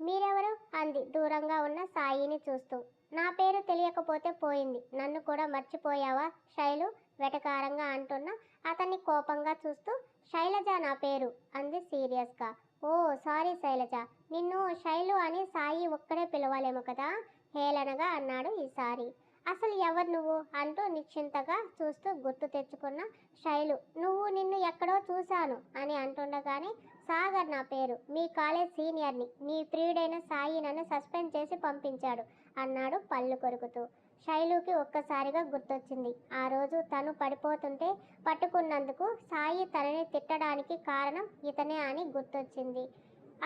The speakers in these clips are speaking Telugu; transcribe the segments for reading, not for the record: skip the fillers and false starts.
మీరెవరు అంది దూరంగా ఉన్న సాయిని చూస్తూ. నా పేరు తెలియకపోతే పోయింది, నన్ను కూడా మర్చిపోయావా శైలు వెటకారంగా అంటున్నా అతన్ని కోపంగా చూస్తూ. శైలజ నా పేరు అంది సీరియస్గా. ఓ సారీ శైలజ, నిన్ను శైలు అని సాయి ఒక్కడే పిలవాలేమో కదా హేళనగా అన్నాడు ఈసారి. అసలు ఎవరు నువ్వు అంటూ నిశ్చింతగా చూస్తూ గుర్తు తెచ్చుకున్న శైలు. నిన్ను ఎక్కడో చూశాను అని అంటుండగానే, సాగర్ నా పేరు, మీ కాలేజ్ సీనియర్ని, నీ ప్రియుడైన సాయి నన్ను సస్పెండ్ చేసి పంపించాడు అన్నాడు పళ్ళు కొరుకుతూ. శైలుకి ఒక్కసారిగా గుర్తొచ్చింది. ఆ రోజు తను పడిపోతుంటే పట్టుకున్నందుకు సాయి తనని తిట్టడానికి కారణం ఇతనే అని గుర్తొచ్చింది.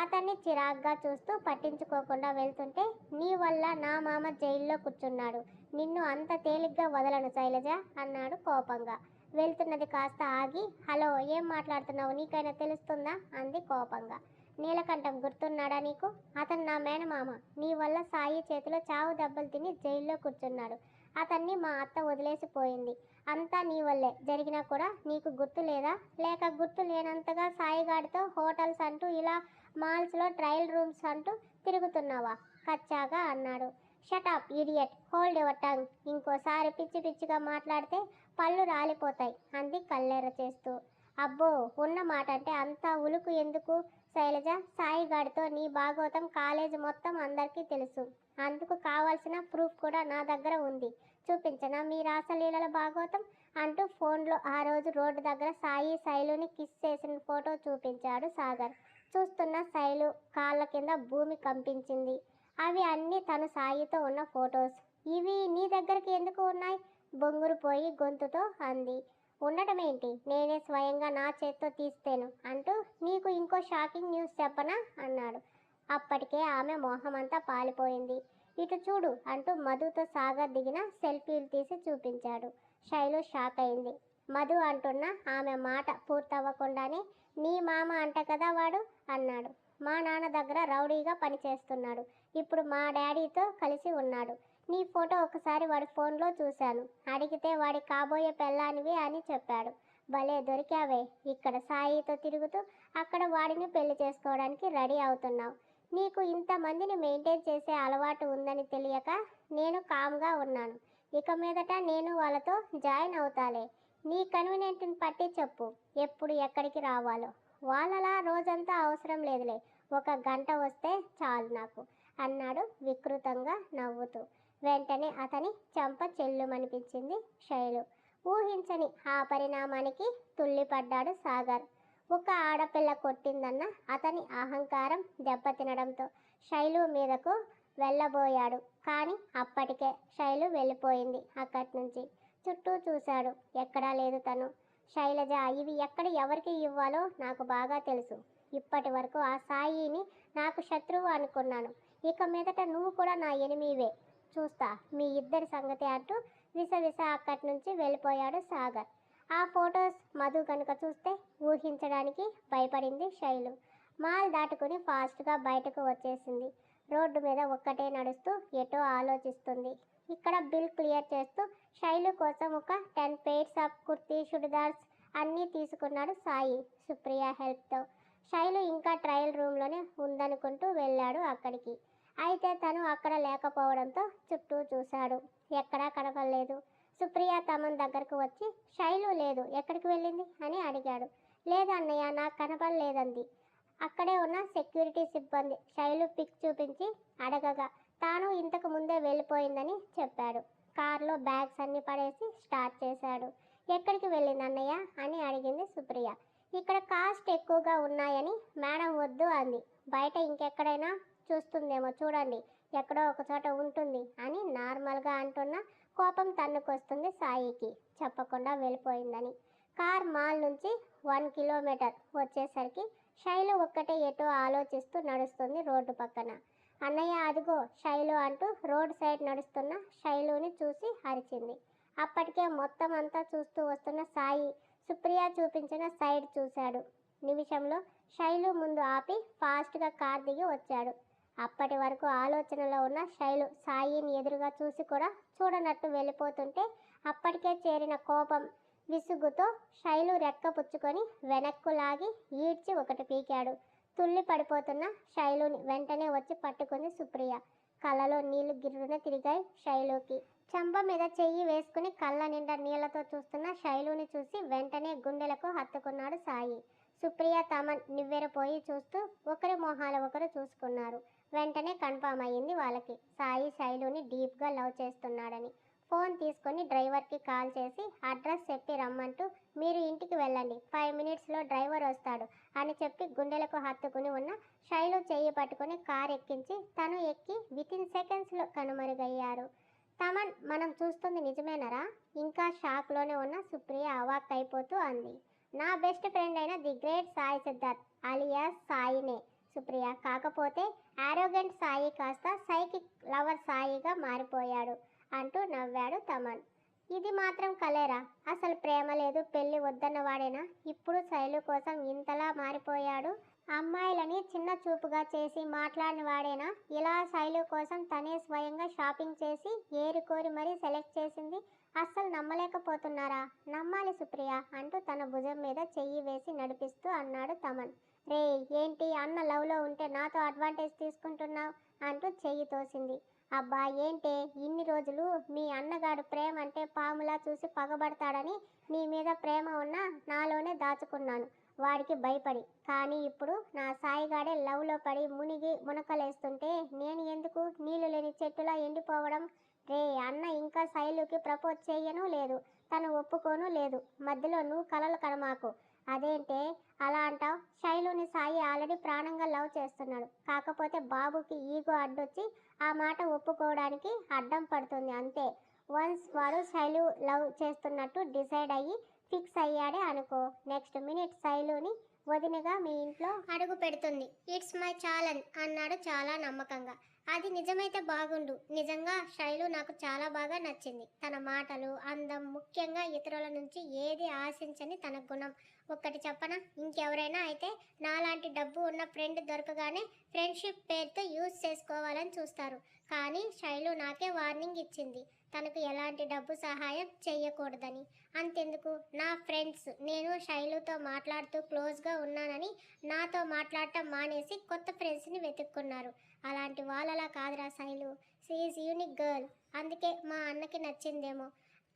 అతన్ని చిరాగ్గా చూస్తూ పట్టించుకోకుండా వెళ్తుంటే, నీ వల్ల నా మామ జైల్లో కూర్చున్నాడు, నిన్ను అంత తేలిగ్గా వదలను శైలజ అన్నాడు కోపంగా. వెళ్తున్నది కాస్త ఆగి, హలో ఏం మాట్లాడుతున్నావు, నీకైనా తెలుస్తుందా అంది కోపంగా. నీలకంఠం గుర్తున్నాడా నీకు? అతను నా మేనమామ, నీ వల్ల సాయి చేతిలో చావు దెబ్బలు తిని జైల్లో కూర్చున్నాడు. అతన్ని మా అత్త వదిలేసిపోయింది. అంతా నీ వల్లే జరిగినా కూడా నీకు గుర్తు లేదా? లేక గుర్తు లేనంతగా సాయిగాడితో హోటల్స్ అంటూ ఇలా మాల్స్లో ట్రయల్ రూమ్స్ అంటూ తిరుగుతున్నావా కచ్చాగా అన్నాడు. Shut up idiot, hold your tongue, ఇంకోసారి పిచ్చి పిచ్చిగా మాట్లాడితే పళ్ళు రాలిపోతాయి అంది కళ్ళెర చేస్తూ. అబ్బో, ఉన్న మాట అంటే అంత ఉలుకు ఎందుకు శైలజ? సాయిగాడితో నీ భాగవతం కాలేజ్ మొత్తం అందరికీ తెలుసు, అందుకు కావాల్సిన ప్రూఫ్ కూడా నా దగ్గర ఉంది, చూపించనా మీ రాసలీలల భాగవతం అంటూ ఫోన్లో ఆ రోజు రోడ్డు దగ్గర సాయి శైలుని కిస్ చేసిన ఫోటో చూపించాడు సాగర్. చూస్తున్న శైలు కాళ్ళ కింద భూమి కంపించింది. అవి అన్నీ తను సాయితో ఉన్న ఫొటోస్. ఇవి నీ దగ్గరికి ఎందుకు ఉన్నాయి బొంగురు పోయి గొంతుతో అంది. ఉండటమేంటి, నేనే స్వయంగా నా చేత్తో తీస్తేను అంటూ. నీకు ఇంకో షాకింగ్ న్యూస్ చెప్పనా అన్నాడు. అప్పటికే ఆమె మొహమంతా పాలిపోయింది. ఇటు చూడు అంటూ మధుతో సాగర్ దిగిన సెల్ఫీలు తీసి చూపించాడు. శైలు షాక్ అయింది. మధు అంటున్న ఆమె మాట పూర్తవ్వకుండానే, నీ మామ అంట కదా వాడు అన్నాడు. మా నాన్న దగ్గర రౌడీగా పనిచేస్తున్నాడు, ఇప్పుడు మా డాడీతో కలిసి ఉన్నాడు. నీ ఫోటో ఒకసారి వాడి ఫోన్లో చూశాను, అడిగితే వాడి కాబోయే పెళ్ళానివి అని చెప్పాడు. భలే దొరికావే, ఇక్కడ సాయితో తిరుగుతూ అక్కడ వాడిని పెళ్లి చేసుకోవడానికి రెడీ అవుతున్నావు. నీకు ఇంతమందిని మెయింటైన్ చేసే అలవాటు ఉందని తెలియక నేను కామ్గా ఉన్నాను. ఇక మీదట నేను వాళ్ళతో జాయిన్ అవుతాలే. నీ కన్వీనియంట్ని పట్టి చెప్పు ఎప్పుడు ఎక్కడికి రావాలో. వాళ్ళలా రోజంతా అవసరం లేదులే, 1 గంట వస్తే చాలు నాకు అన్నాడు వికృతంగా నవ్వుతూ. వెంటనే అతని చెంప చెల్లుమనిపించింది శైలు. ఊహించని ఆ పరిణామానికి తుల్లిపడ్డాడు సాగర్. ఒక ఆడపిల్ల కొట్టిందన్న అతని అహంకారం దెబ్బతినడంతో శైలు మీదకు వెళ్ళబోయాడు. కానీ అప్పటికే శైలు వెళ్ళిపోయింది అక్కడి నుంచి. చుట్టూ చూశాడు, ఎక్కడా లేదు తను. శైలజ, ఇవి ఎక్కడ ఎవరికి ఇవ్వాలో నాకు బాగా తెలుసు. ఇప్పటి వరకు ఆ సాయిని నాకు శత్రువు అనుకున్నాను, ఇక మీదట నువ్వు కూడా నా ఎనిమివే, చూస్తా మీ ఇద్దరి సంగతి అంటూ విసవిస అక్కడి నుంచి వెళ్ళిపోయాడు సాగర్. ఆ ఫొటోస్ మధు కనుక చూస్తే ఊహించడానికి భయపడింది శైలు. మాల్ దాటుకుని ఫాస్ట్గా బయటకు వచ్చేసింది. రోడ్డు మీద ఒక్కటే నడుస్తూ ఎటో ఆలోచిస్తుంది. ఇక్కడ బిల్ క్లియర్ చేస్తూ శైలు కోసం ఒక 10 pairs ఆఫ్ కుర్తీ చుడిదార్స్ అన్నీ తీసుకున్నాడు సాయి సుప్రియ హెల్ప్తో. శైలు ఇంకా ట్రయల్ రూమ్లోనే ఉందనుకుంటూ వెళ్ళాడు అక్కడికి. అయితే తను అక్కడ లేకపోవడంతో చుట్టూ చూశాడు, ఎక్కడా కనపడలేదు. సుప్రియ తమన్ దగ్గరకు వచ్చి, శైలు లేదు, ఎక్కడికి వెళ్ళింది అని అడిగాడు. లేదు అన్నయ్య, నాకు కనపడలేదంది. అక్కడే ఉన్న సెక్యూరిటీ సిబ్బంది శైలు పిక్ చూపించి అడగగా తాను ఇంతకు ముందే వెళ్ళిపోయిందని చెప్పాడు. కారులో బ్యాగ్స్ అన్ని పడేసి స్టార్ట్ చేశాడు. ఎక్కడికి వెళ్ళింది అన్నయ్య అని అడిగింది సుప్రియ. ఇక్కడ కాస్ట్ ఎక్కువగా ఉన్నాయని మేడం వద్దు అంది. బయట ఇంకెక్కడైనా చూస్తుందేమో చూడండి, ఎక్కడో ఒక చోట ఉంటుంది అని నార్మల్గా అంటున్న కోపం తన్నుకొస్తుంది సాయికి, చెప్పకుండా వెళ్ళిపోయిందని. కార్ మాల్ నుంచి 1 కిలోమీటర్ వచ్చేసరికి శైలు ఒక్కటే ఎటో ఆలోచిస్తూ నడుస్తుంది రోడ్డు పక్కన. అన్నయ్య అదిగో శైలు అంటూ రోడ్ సైడ్ నడుస్తున్న శైలుని చూసి అరిచింది. అప్పటికే మొత్తం అంతా చూస్తూ వస్తున్న సాయి సుప్రియ చూపించిన సైడ్ చూశాడు. నిమిషంలో శైలు ముందు ఆపి ఫాస్ట్గా కార్ దిగి వచ్చాడు. అప్పటి వరకు ఆలోచనలో ఉన్న శైలు సాయిని ఎదురుగా చూసి కూడా చూడనట్టు వెళ్ళిపోతుంటే అప్పటికే చేరిన కోపం విసుగుతో శైలు రెక్క పుచ్చుకొని వెనక్కు లాగి ఈడ్చి ఒకటి పీకాడు. తుల్లి పడిపోతున్న శైలుని వెంటనే వచ్చి పట్టుకుంది సుప్రియ. కళ్ళలో నీళ్లు గిర్రున తిరిగాయి శైలుకి. చెంప మీద చెయ్యి వేసుకుని కళ్ళ నిండా నీళ్లతో చూస్తున్న శైలుని చూసి వెంటనే గుండెలకు హత్తుకున్నాడు సాయి. సుప్రియ తమన్ నివ్వెరపోయి చూస్తూ ఒకరి మొహాలు ఒకరు చూసుకున్నారు. వెంటనే కన్ఫామ్ అయ్యింది వాళ్ళకి సాయి శైలుని డీప్గా లవ్ చేస్తున్నాడని. ఫోన్ తీసుకొని డ్రైవర్కి కాల్ చేసి అడ్రస్ చెప్పి రమ్మంటూ మీరు ఇంటికి వెళ్ళండి, 5 మినిట్స్లో డ్రైవర్ వస్తాడు అని చెప్పి గుండెలకు హత్తుకుని ఉన్న శైలు చెయ్యి పట్టుకుని కార్ ఎక్కించి తను ఎక్కి వితిన్ సెకండ్స్లో కనుమరుగయ్యారు. తమన్ మనం చూస్తుంది నిజమేనరా? ఇంకా షాక్లోనే ఉన్న సుప్రియ అవాక్ అయిపోతూ అంది. నా బెస్ట్ ఫ్రెండ్ అయిన the great Sai Siddharth alias సాయినే సుప్రియ. కాకపోతే ఆరోగెంట్ సాయి కాస్త సైకిక్ లవర్ సాయిగా మారిపోయాడు అంటూ నవ్వాడు తమన్. ఇది మాత్రం కలేరా? అసలు ప్రేమ లేదు, పెళ్లి వద్దన్నవాడేనా ఇప్పుడు శైలు కోసం ఇంతలా మారిపోయాడు? అమ్మాయిలని చిన్న చూపుగా చేసి మాట్లాడిన వాడేనా ఇలా శైలు కోసం తనే స్వయంగా షాపింగ్ చేసి ఏరుకోరి మరీ సెలెక్ట్ చేసింది? అస్సలు నమ్మలేకపోతున్నారా? నమ్మాలి సుప్రియ అంటూ తన భుజం మీద చెయ్యి వేసి నడిపిస్తూ అన్నాడు తమన్. రే ఏంటి అన్న లవ్లో ఉంటే నాతో అడ్వాంటేజ్ తీసుకుంటున్నావు అంటూ చెయ్యి తోసింది. అబ్బా ఏంటే ఇన్ని రోజులు మీ అన్నగాడు ప్రేమ అంటే పాములా చూసి పగబడతాడని నీ మీద ప్రేమ ఉన్నా నాలోనే దాచుకున్నాను వాడికి భయపడి. కానీ ఇప్పుడు నా సాయిగాడే లవ్లో పడి మునిగి మునకలేస్తుంటే నేను ఎందుకు నీళ్లు లేని చెట్టులా ఎండిపోవడం? రే అన్న ఇంకా శైలుకి ప్రపోజ్ చేయను లేదు, తను ఒప్పుకోను లేదు, మధ్యలో నువ్వు కలలు కనమాకు. అదేంటే అలా అంటావు? శైలుని సాయి ఆల్రెడీ ప్రాణంగా లవ్ చేస్తున్నాడు. కాకపోతే బాబుకి ఈగో అడ్డొచ్చి ఆ మాట ఒప్పుకోవడానికి అడ్డం పడుతుంది అంతే. వన్స్ వాడు శైలు లవ్ చేస్తున్నట్టు డిసైడ్ అయ్యి ఫిక్స్ అయ్యాడే అనుకో, నెక్స్ట్ మినిట్ శైలుని వదినగా మీ ఇంట్లో అడుగు పెడుతుంది. ఇట్స్ మై ఛాలెంజ్ అన్నాడు చాలా నమ్మకంగా. అది నిజమైతే బాగుండు. నిజంగా శైలు నాకు చాలా బాగా నచ్చింది. తన మాటలు, అందం, ముఖ్యంగా ఇతరుల నుంచి ఏది ఆశించని తన గుణం. ఒక్కటి చెప్పనా, ఇంకెవరైనా అయితే నాలాంటి డబ్బు ఉన్న ఫ్రెండ్ దొరకగానే ఫ్రెండ్షిప్ పేరుతో యూజ్ చేసుకోవాలని చూస్తారు. కానీ శైలు నాకే వార్నింగ్ ఇచ్చింది, తనకు ఎలాంటి డబ్బు సహాయం చెయ్యకూడదని. అంతెందుకు, నా ఫ్రెండ్స్ నేను శైలుతో మాట్లాడుతూ క్లోజ్గా ఉన్నానని నాతో మాట్లాడటం మానేసి కొత్త ఫ్రెండ్స్ని వెతుక్కున్నారు. అలాంటి వాళ్ళలా కాదురా శైలు, షీఈస్ యూనిక్ గర్ల్, అందుకే మా అన్నకి నచ్చిందేమో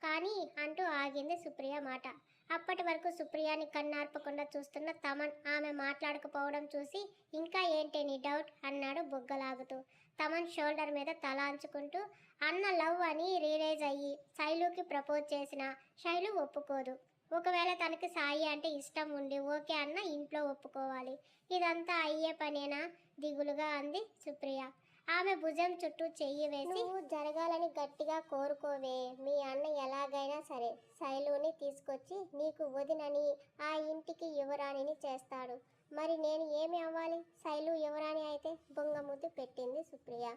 కానీ అంటూ ఆగింది సుప్రియ మాట. అప్పటి వరకు సుప్రియాని కన్నార్పకుండా చూస్తున్న తమన్ ఆమె మాట్లాడకపోవడం చూసి ఇంకా ఏంటే నీ డౌట్ అన్నాడు బుగ్గలాగుతూ. తమన్ షోల్డర్ మీద తల అంచుకుంటూ అన్న లవ్ అని రియలైజ్ అయ్యి శైలుకి ప్రపోజ్ చేసిన శైలు ఒప్పుకోదు. ఒకవేళ తనకి సాయి అంటే ఇష్టం ఉండి ఓకే అన్న ఇంట్లో ఒప్పుకోవాలి. ఇదంతా అయ్యే పనేనా? దిగులుగా అంది సుప్రియ. ఆమె భుజం చుట్టూ చెయ్యి వేసి నువ్వు జరగాలని గట్టిగా కోరుకోవే. మీ అన్న ఎలాగైనా సరే శైలుని తీసుకొచ్చి నీకు వదినని ఆ ఇంటికి యువరాణిని చేస్తాడు. మరి నేను ఏమి అవ్వాలి? శైలు యువరాణి అయితే బొంగముద్దు పెట్టింది సుప్రియ.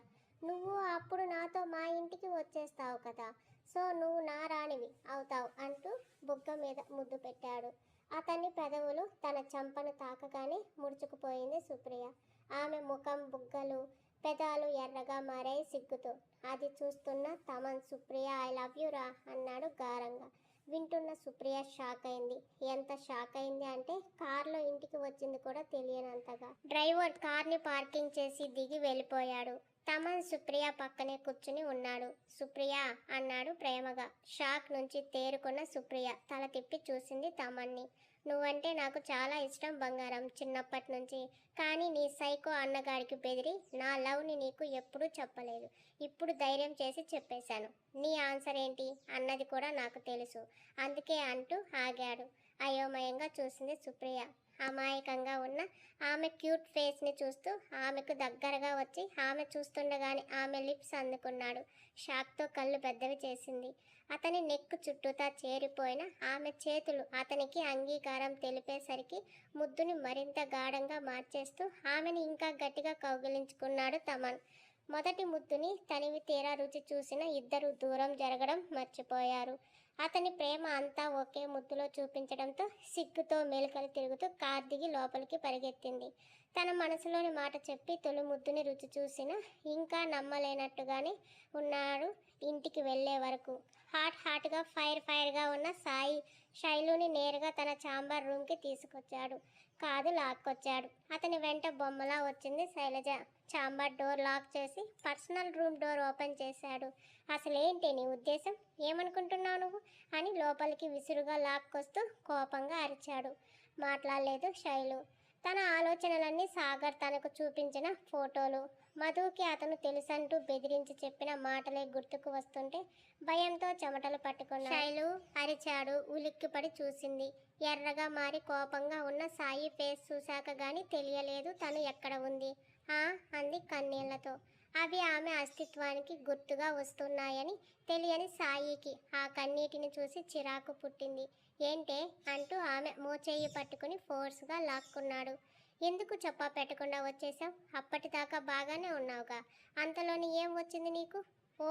నువ్వు అప్పుడు నాతో మా ఇంటికి వచ్చేస్తావు కదా, సో నువ్వు నా రాణివి అవుతావు అంటూ బుగ్గ మీద ముద్దు పెట్టాడు. అతని పెదవులు తన చంపను తాకగానే ముడుచుకుపోయింది సుప్రియ. ఆమె ముఖం, బుగ్గలు, పెదాలు ఎర్రగా మారాయి సిగ్గుతో. అది చూస్తున్న Thaman Supriya I love you రా అన్నాడు గారంగా. వింటున్న సుప్రియ షాక్ అయింది. ఎంత షాక్ అయింది అంటే కార్లో ఇంటికి వచ్చింది కూడా తెలియనంతగా. డ్రైవర్ కార్ని పార్కింగ్ చేసి దిగి వెళ్ళిపోయాడు. తమన్ సుప్రియ పక్కనే కూర్చుని ఉన్నాడు. సుప్రియ అన్నాడు ప్రేమగా. షాక్ నుంచి తేరుకున్న సుప్రియ తల తిప్పి చూసింది తమన్ని. నువ్వంటే నాకు చాలా ఇష్టం బంగారం, చిన్నప్పటి నుంచి. కానీ నీ సైకో అన్నగాడికి బెదిరి నా లవ్ని నీకు ఎప్పుడూ చెప్పలేదు. ఇప్పుడు ధైర్యం చేసి చెప్పేశాను. నీ ఆన్సర్ ఏంటి అన్నది కూడా నాకు తెలుసు, అందుకే అంటూ ఆగాడు. అయోమయంగా చూసింది సుప్రియ. అమాయకంగా ఉన్న ఆమె క్యూట్ ఫేస్ని చూస్తూ ఆమెకు దగ్గరగా వచ్చి ఆమె చూస్తుండగానే ఆమె లిప్స్ అందుకున్నాడు. షాక్తో కళ్ళు పెద్దవి చేసింది. అతని నెక్ చుట్టూతా చేరిపోయిన ఆమె చేతులు అతనికి అంగీకారం తెలిపేసరికి ముద్దుని మరింత గాఢంగా మార్చేస్తూ ఆమెని ఇంకా గట్టిగా కౌగిలించుకున్నాడు తమన్. మొదటి ముద్దుని తనివి తీరా రుచి చూసిన ఇద్దరు దూరం జరగడం మర్చిపోయారు. అతని ప్రేమ అంతా ఒకే ముద్దులో చూపించడంతో సిగ్గుతో మెలికలు తిరుగుతూ కార్ దిగి లోపలికి పరిగెత్తింది. తన మనసులోని మాట చెప్పి తొలి ముద్దుని రుచి చూసిన ఇంకా నమ్మలేనట్టుగానే ఉన్నాడు. ఇంటికి వెళ్ళే వరకు హాట్గా ఫైర్గా ఉన్న సాయి శైలుని నేరుగా తన ఛాంబర్ రూమ్కి తీసుకొచ్చాడు. కాదు లాక్కొచ్చాడు. అతని వెంట బొమ్మలా వచ్చింది శైలజ. చాంబర్ డోర్ లాక్ చేసి పర్సనల్ రూమ్ డోర్ ఓపెన్ చేశాడు. అసలేంటి నీ ఉద్దేశం? ఏమనుకుంటున్నావు నువ్వు అని లోపలికి విసురుగా లాక్కొస్తూ కోపంగా అరిచాడు. మాట్లాడలేదు శైలు. తన ఆలోచనలన్నీ సాగర్ తనకు చూపించిన ఫోటోలు, మధుకి అతను తెలుసంటూ బెదిరించి చెప్పిన మాటలే గుర్తుకు వస్తుంటే భయంతో చెమటలు పట్టుకున్న శైలు అరిచాడు. ఉలిక్కిపడి చూసింది. ఎర్రగా మారి కోపంగా ఉన్న సాయి ఫేస్ చూశాక గాని తెలియలేదు తను ఎక్కడ ఉంది. అంది కన్నీళ్లతో. అవి ఆమె అస్తిత్వానికి గుర్తుగా వస్తున్నాయని తెలియని సాయికి ఆ కన్నీటిని చూసి చిరాకు పుట్టింది. ఏంటే అంటూ ఆమె మోచేయి పట్టుకుని ఫోర్స్గా లాక్కున్నాడు. ఎందుకు చెప్పా పెట్టకుండా వచ్చేసావు? అప్పటిదాకా బాగానే ఉన్నావుగా, అంతలోని ఏం వచ్చింది నీకు? ఓ,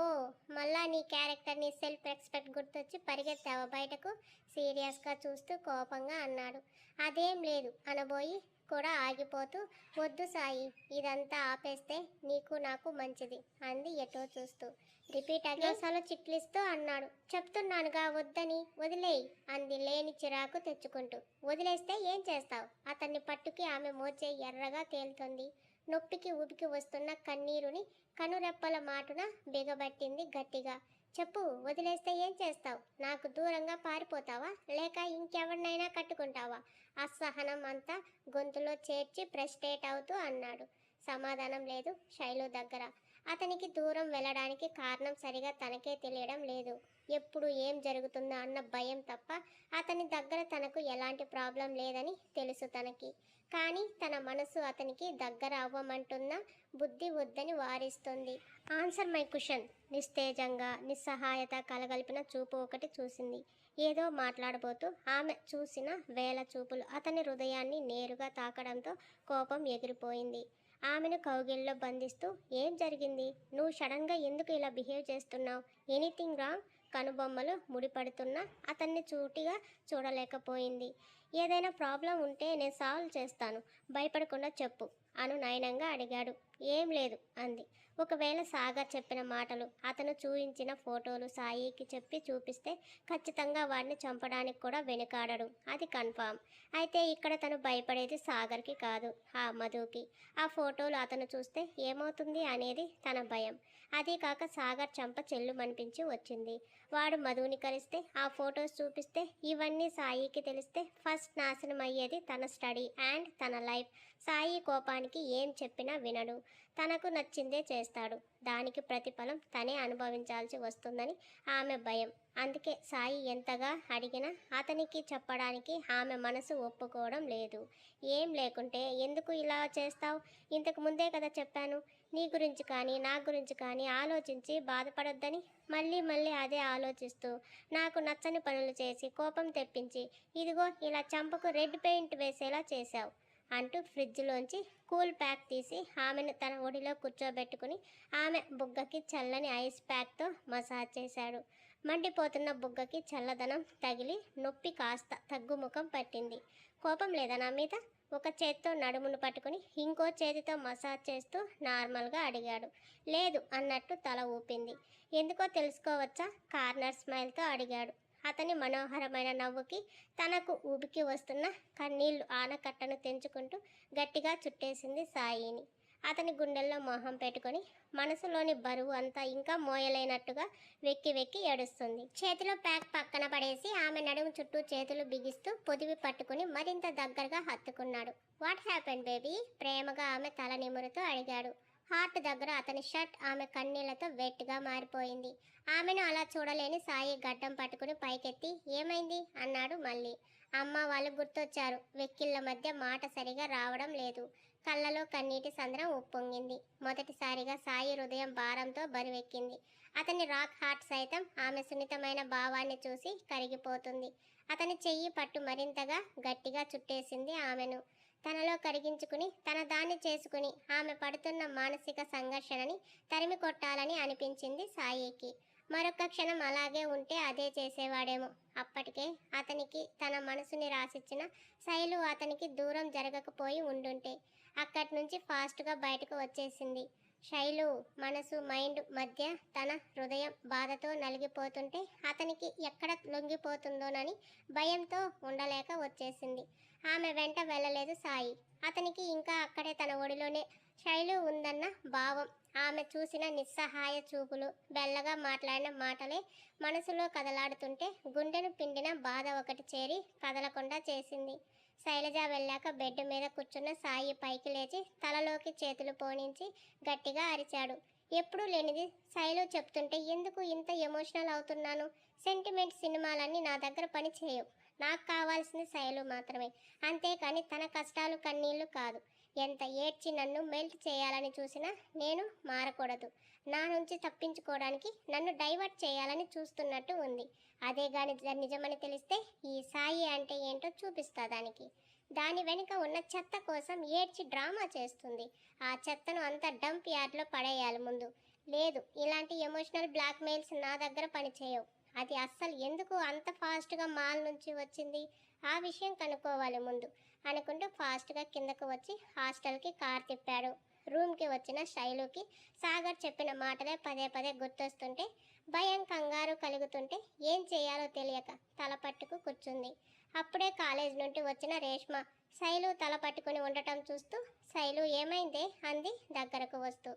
మళ్ళా నీ క్యారెక్టర్, నీ సెల్ఫ్ రెస్పెక్ట్ గుర్తొచ్చి పరిగెత్తావా బయటకు? సీరియస్గా చూస్తూ కోపంగా అన్నాడు. అదేం లేదు అనబోయి కూడా ఆగిపోతూ, వద్దు సాయి, ఇదంతా ఆపేస్తే నీకు నాకు మంచిది అంది ఎటో చూస్తూ. రిపీట్ అగేసాలో చిట్లిస్తూ అన్నాడు. చెప్తున్నానుగా వద్దని, వదిలేయి అంది లేని చిరాకు తెచ్చుకుంటూ. వదిలేస్తే ఏం చేస్తావు? అతన్ని పట్టుకి ఆమె మోచే ఎర్రగా తేలుతుంది. నొప్పికి ఉబికి వస్తున్న కన్నీరుని కనురెప్పల మాటున బిగబట్టింది గట్టిగా. చెప్పు, వదిలేస్తే ఏం చేస్తావు? నాకు దూరంగా పారిపోతావా, లేక ఇంకెవరినైనా కట్టుకుంటావా? అసహనం అంతా గొంతులో చేర్చి ఫ్రస్ట్రేట్ అవుతూ అన్నాడు. సమాధానం లేదు శైలు దగ్గర. అతనికి దూరం వెళ్ళడానికి కారణం సరిగా తనకే తెలియడం లేదు. ఎప్పుడు ఏం జరుగుతుందో అన్న భయం తప్ప అతని దగ్గర తనకు ఎలాంటి ప్రాబ్లం లేదని తెలుసు తనకి. కానీ తన మనసు అతనికి దగ్గర అవ్వమంటున్న బుద్ధి వద్దని వారిస్తుంది. Answer my question. నిస్తేజంగా నిస్సహాయత కలగలిపిన చూపు ఒకటి చూసింది. ఏదో మాట్లాడబోతూ ఆమె చూసిన వేల చూపులు అతని హృదయాన్ని నేరుగా తాకడంతో కోపం ఎగిరిపోయింది. ఆమెను కౌగిల్లో బంధిస్తూ, ఏం జరిగింది? నువ్వు సడన్గా ఎందుకు ఇలా బిహేవ్ చేస్తున్నావు? Anything wrong? కనుబొమ్మలు ముడిపడుతున్నా అతన్ని సూటిగా చూడలేకపోయింది. ఏదైనా ప్రాబ్లం ఉంటే నేను సాల్వ్ చేస్తాను, భయపడకుండా చెప్పు అనునయనంగా అడిగాడు. ఏం లేదు అంది. ఒకవేళ సాగర్ చెప్పిన మాటలు, అతను చూయించిన ఫోటోలు సాయికి చెప్పి చూపిస్తే ఖచ్చితంగా వాడిని చంపడానికి కూడా వెనుకాడడు, అది కన్ఫామ్. అయితే ఇక్కడ తను భయపడేది సాగర్కి కాదు, ఆ మధుకి. ఆ ఫోటోలు అతను చూస్తే ఏమవుతుంది అనేది తన భయం. అదీ కాక సాగర్ చంప చెల్లుమనిపించి వచ్చింది. వాడు మధుని కలిస్తే, ఆ ఫొటోస్ చూపిస్తే, ఇవన్నీ సాయికి తెలిస్తే ఫస్ట్ నాశనం అయ్యేది తన స్టడీ అండ్ తన లైఫ్. సాయి కోపానికి ఏం చెప్పినా వినడు, తనకు నచ్చిందే చేస్తాడు. దానికి ప్రతిఫలం తనే అనుభవించాల్సి వస్తుందని ఆమె భయం. అందుకే సాయి ఎంతగా అడిగినా అతనికి చెప్పడానికి ఆమె మనసు ఒప్పుకోవడం లేదు. ఏం లేకుంటే ఎందుకు ఇలా చేస్తావు? ఇంతకు ముందే కదా చెప్పాను, నీ గురించి కానీ నా గురించి కానీ ఆలోచించి బాధపడొద్దని. మళ్ళీ మళ్ళీ అదే ఆలోచిస్తూ నాకు నచ్చని పనులు చేసి కోపం తెప్పించి ఇదిగో ఇలా చంపకు రెడ్ పెయింట్ వేసేలా చేశావు అంటూ ఫ్రిడ్జ్లోంచి కూల్ ప్యాక్ తీసి ఆమెను తన ఒడిలో కూర్చోబెట్టుకుని ఆమె బుగ్గకి చల్లని ఐస్ ప్యాక్తో మసాజ్ చేశాడు. మండిపోతున్న బుగ్గకి చల్లదనం తగిలి నొప్పి కాస్త తగ్గుముఖం పట్టింది. కోపం లేదా నా మీద? ఒక చేత్తో నడుమును పట్టుకుని ఇంకో చేతితో మసాజ్ చేస్తూ నార్మల్గా అడిగాడు. లేదు అన్నట్టు తల ఊపింది. ఎందుకో తెలుసుకోవచ్చా? కార్నర్ స్మైల్తో అడిగాడు. అతని మనోహరమైన నవ్వుకి తనకు ఊబికి వస్తున్న కన్నీళ్లు ఆనకట్టను తెంచుకుంటూ గట్టిగా చుట్టేసింది సాయిని. అతని గుండెల్లో మొహం పెట్టుకొని మనసులోని బరువు అంతా ఇంకా మోయలేనట్టుగా వెక్కి వెక్కి ఏడుస్తుంది. చేతిలో ప్యాక్ పక్కన పడేసి ఆమె నడుము చుట్టూ చేతులు బిగిస్తూ పొదివి పట్టుకుని మరింత దగ్గరగా హత్తుకున్నాడు. What happened baby? ప్రేమగా ఆమె తల నిమురుతూ అడిగాడు. హార్ట్ దగ్గర అతని షర్ట్ ఆమె కన్నీళ్లతో వెట్గా మారిపోయింది. ఆమెను అలా చూడలేని సాయి గడ్డం పట్టుకుని పైకెత్తి ఏమైంది అన్నాడు మళ్ళీ. అమ్మ వాళ్ళు గుర్తొచ్చారు. వెక్కిళ్ళ మధ్య మాట సరిగా రావడం లేదు. కళ్ళలో కన్నీటి సంద్రం ఉప్పొంగింది. మొదటిసారిగా సాయి హృదయం భారంతో బరువెక్కింది. అతని రాక్ హార్ట్ సైతం ఆమె సున్నితమైన భావాన్ని చూసి కరిగిపోతుంది. అతని చెయ్యి పట్టు మరింతగా గట్టిగా చుట్టేసింది ఆమెను. తనలో కరిగించుకుని తన దాన్ని చేసుకుని ఆమె పడుతున్న మానసిక సంఘర్షణని తరిమి కొట్టాలని అనిపించింది సాయికి. మరొక క్షణం అలాగే ఉంటే అదే చేసేవాడేమో. అప్పటికే అతనికి తన మనసుని రాసిచ్చిన శైలు అతనికి దూరం జరగకపోయి ఉండుంటే. అక్కడి నుంచి ఫాస్ట్గా బయటకు వచ్చేసింది. శైలు మనసు మైండ్ మధ్య తన హృదయం బాధతో నలిగిపోతుంటే అతనికి ఎక్కడ లొంగిపోతుందోనని భయంతో ఉండలేక వచ్చేసింది. ఆమె వెంట వెళ్ళలేదు సాయి. అతనికి ఇంకా అక్కడే తన ఒడిలోనే శైలు ఉందన్న భావం. ఆమె చూసిన నిస్సహాయ చూపులు, బెల్లగా మాట్లాడిన మాటలే మనసులో కదలాడుతుంటే గుండెను పిండిన బాధ ఒకటి చేరి కదలకుండా చేసింది. శైలజ వెళ్ళాక బెడ్ మీద కూర్చున్న సాయి పైకి లేచి తలలోకి చేతులు పోనించి గట్టిగా అరిచాడు. ఎప్పుడూ లేనిది శైలు చెప్తుంటే ఎందుకు ఇంత ఎమోషనల్ అవుతున్నాను? సెంటిమెంట్ సినిమాలన్నీ నా దగ్గర పని చేయవు. నాకు కావాల్సింది శైలు మాత్రమే, అంతేకాని తన కష్టాలు కన్నీళ్లు కాదు. ఎంత ఏడ్చి నన్ను మెల్ట్ చేయాలని చూసినా నేను మారకూడదు. నా నుంచి తప్పించుకోవడానికి నన్ను డైవర్ట్ చేయాలని చూస్తున్నట్టు ఉంది. అదే గాని నిజమని తెలిస్తే ఈ సాయి అంటే ఏంటో చూపిస్తా దానికి. దాని వెనుక ఉన్న చెత్త కోసం ఏడ్చి డ్రామా చేస్తుంది. ఆ చెత్తను అంతా డంప్ యార్డ్లో పడేయాలి ముందు. లేదు, ఇలాంటి ఎమోషనల్ బ్లాక్మెయిల్స్ నా దగ్గర పనిచేయవు. అది అస్సలు ఎందుకు అంత ఫాస్ట్గా మాల్ నుంచి వచ్చింది? ఆ విషయం కనుక్కోవాలి ముందు అనుకుంటూ ఫాస్ట్గా కిందకు వచ్చి హాస్టల్కి కార్ తిప్పాడు. రూమ్కి వచ్చిన శైలుకి సాగర్ చెప్పిన మాటలే పదే పదే గుర్తొస్తుంటే భయం కంగారు కలుగుతుంటే ఏం చేయాలో తెలియక తల పట్టుకు కూర్చుంది. అప్పుడే కాలేజ్ నుండి వచ్చిన రేష్మ శైలు తల పట్టుకుని ఉండటం చూస్తూ, శైలు ఏమైందే అంది దగ్గరకు వస్తూ.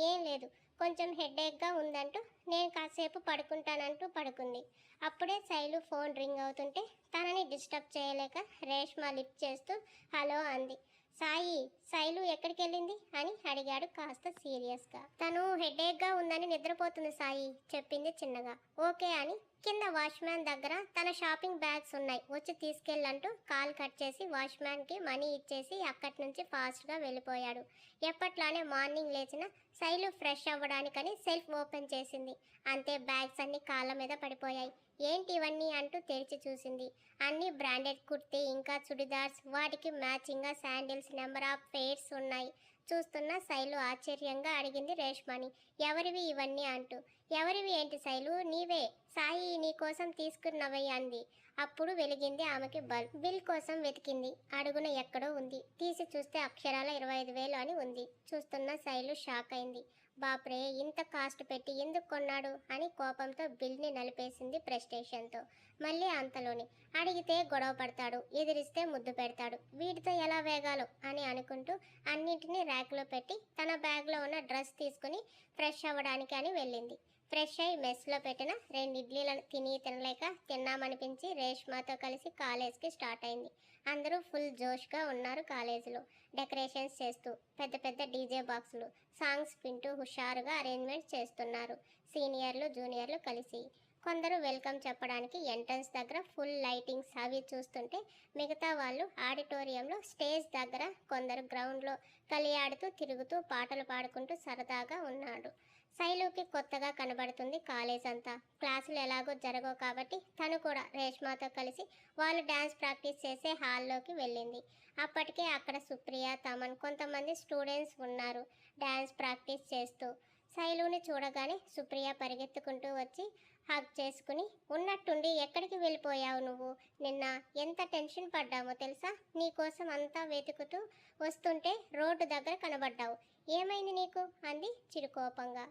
ఏం లేదు, కొంచెం హెడేక్గా ఉందంటూ నేను కాసేపు పడుకుంటానంటూ పడుకుంది. అప్పుడే శైలు ఫోన్ రింగ్ అవుతుంటే తనని డిస్టర్బ్ చేయలేక రేష్మ లిఫ్ట్ చేస్తూ హలో అంది. సాయి, శైలు ఎక్కడికి వెళ్ళింది అని అడిగాడు కాస్త సీరియస్గా. తను హెడేక్గా ఉందని నిద్రపోతుంది సాయి చెప్పింది చిన్నగా. ఓకే అని కింద వాచ్మ్యాన్ దగ్గర తన షాపింగ్ బ్యాగ్స్ ఉన్నాయి, వచ్చి తీసుకెళ్ళంటూ కాల్ కట్ చేసి వాచ్మ్యాన్కి మనీ ఇచ్చేసి అక్కడి నుంచి ఫాస్ట్గా వెళ్ళిపోయాడు. ఎప్పట్లానే మార్నింగ్ లేచిన శైలు ఫ్రెష్ అవ్వడానికని సెల్ఫ్ ఓపెన్ చేసింది. అంతే, బ్యాగ్స్ అన్ని కాళ్ళ మీద పడిపోయాయి. ఏంటి ఇవన్నీ అంటూ తెరిచి చూసింది. అన్ని బ్రాండెడ్ కుర్తీ ఇంకా చుడిదార్స్, వాటికి మ్యాచింగ్గా శాండిల్స్, నెంబర్ ఆఫ్ పేర్స్ ఉన్నాయి. చూస్తున్న శైలు ఆశ్చర్యంగా అడిగింది రేష్మని, ఎవరివి ఇవన్నీ అంటూ. ఎవరివి ఏంటి శైలు, నీవే, సాయి నీ కోసం తీసుకున్నవై అంది. అప్పుడు వెలిగింది ఆమెకి బల్బ్. బిల్ కోసం వెతికింది. అడుగున ఎక్కడో ఉంది. తీసి చూస్తే అక్షరాల 25,000 అని ఉంది. చూస్తున్న శైలు షాక్ అయింది. బాప్రే, ఇంత కాస్ట్ పెట్టి ఎందుకు కొన్నాడు అని కోపంతో బిల్ని నలిపేసింది ప్రెస్టేషన్తో. మళ్ళీ అంతలోని అడిగితే గొడవ పడతాడు, ఎదిరిస్తే ముద్దు పెడతాడు, వీటితో ఎలా వేగాలో అని అనుకుంటూ అన్నింటినీ ర్యాక్లో పెట్టి తన బ్యాగ్లో ఉన్న డ్రెస్ తీసుకుని ఫ్రెష్ అవ్వడానికి అని వెళ్ళింది. ఫ్రెష్ అయి మెస్లో పెట్టిన 2 ఇడ్లీలను తినలేక తిన్నామనిపించి రేష్మాతో కలిసి కాలేజ్కి స్టార్ట్ అయింది. అందరూ ఫుల్ జోష్గా ఉన్నారు. కాలేజీలో డెకరేషన్స్ చేస్తూ పెద్ద పెద్ద డీజే బాక్సులు సాంగ్స్ వింటూ హుషారుగా అరేంజ్మెంట్స్ చేస్తున్నారు సీనియర్లు జూనియర్లు కలిసి. కొందరు వెల్కమ్ చెప్పడానికి ఎంట్రన్స్ దగ్గర ఫుల్ లైటింగ్స్ అవి చూస్తుంటే మిగతా వాళ్ళు ఆడిటోరియంలో స్టేజ్ దగ్గర, కొందరు గ్రౌండ్లో కలియాడుతూ తిరుగుతూ పాటలు పాడుకుంటూ సరదాగా ఉన్నాడు. శైలుకి కొత్తగా కనబడుతుంది కాలేజ్ అంతా. క్లాసులు ఎలాగో జరగవు కాబట్టి తను కూడా రేష్మాతో కలిసి వాళ్ళు డ్యాన్స్ ప్రాక్టీస్ చేసే హాల్లోకి వెళ్ళింది. అప్పటికే అక్కడ సుప్రియ, తమన్, కొంతమంది స్టూడెంట్స్ ఉన్నారు డ్యాన్స్ ప్రాక్టీస్ చేస్తూ. శైలుని చూడగానే సుప్రియ పరిగెత్తుకుంటూ వచ్చి హగ్ చేసుకుని, ఉన్నట్టుండి ఎక్కడికి వెళ్ళిపోయావు నువ్వు? నిన్న ఎంత టెన్షన్ పడ్డామో తెలుసా? నీకోసం అంతా వెతుకుతూ వస్తుంటే రోడ్డు దగ్గర కనబడ్డావు, ఏమైంది నీకు అంది చిరుకోపంగా.